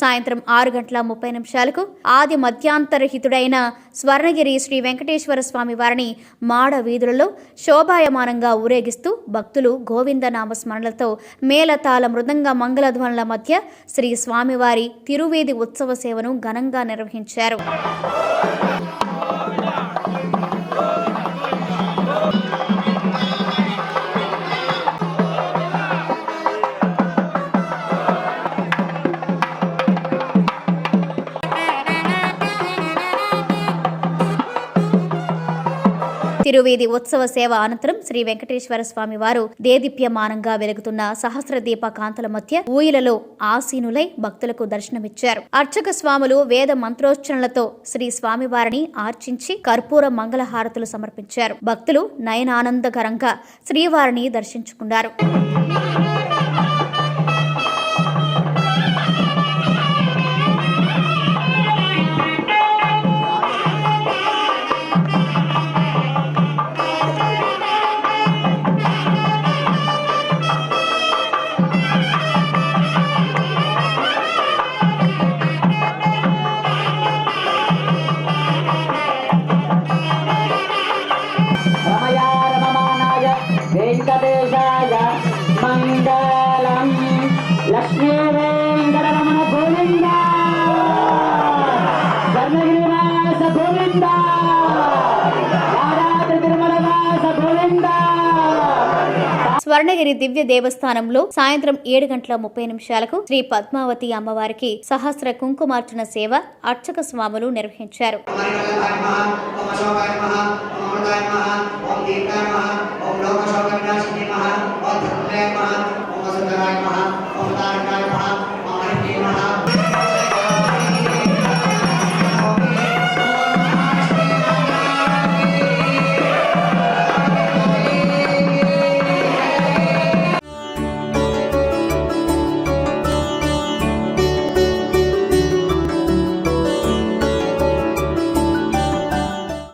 సాయంత్రం 6:30 ఆది మధ్యాంతరహితుడైన స్వర్ణగిరి శ్రీ వెంకటేశ్వర స్వామి వారిని మాడ వీధులలో శోభాయమానంగా ఊరేగిస్తూ భక్తులు గోవింద నామస్మరణలతో మేళతాళ మృదంగ మంగళధ్వనుల మధ్య శ్రీ స్వామివారి తిరువీధి ఉత్సవ సేవను ఘనంగా నిర్వహించారు. తిరువీధి ఉత్సవ సేవ అనంతరం శ్రీ వెంకటేశ్వర స్వామి వారు దేదీప్యమానంగా వెలుగుతున్న సహస్ర దీప కాంతుల మధ్య ఊయలలో ఆసీనులై భక్తులకు దర్శనమిచ్చారు. అర్చక స్వాములు వేద మంత్రోచ్చరణలతో శ్రీ స్వామివారిని ఆర్చించి కర్పూర మంగళహారతులు సమర్పించారు. భక్తులు నయనానందకరంగా శ్రీవారిని దర్శించుకున్నారు. వెంకటేశాయ మంగళం. లక్ష్మీ వెంకటరమణ గోవింద, స్వర్ణగిరివాస గోవింద, యాదాద్రి తిరుమలవాస గోవింద. స్వర్ణగిరి దివ్య దేవస్థానంలో సాయంత్రం 7:30 శ్రీ పద్మావతి అమ్మవారికి సహస్ర కుంకుమార్చన సేవ అర్చక స్వాములు నిర్వహించారు.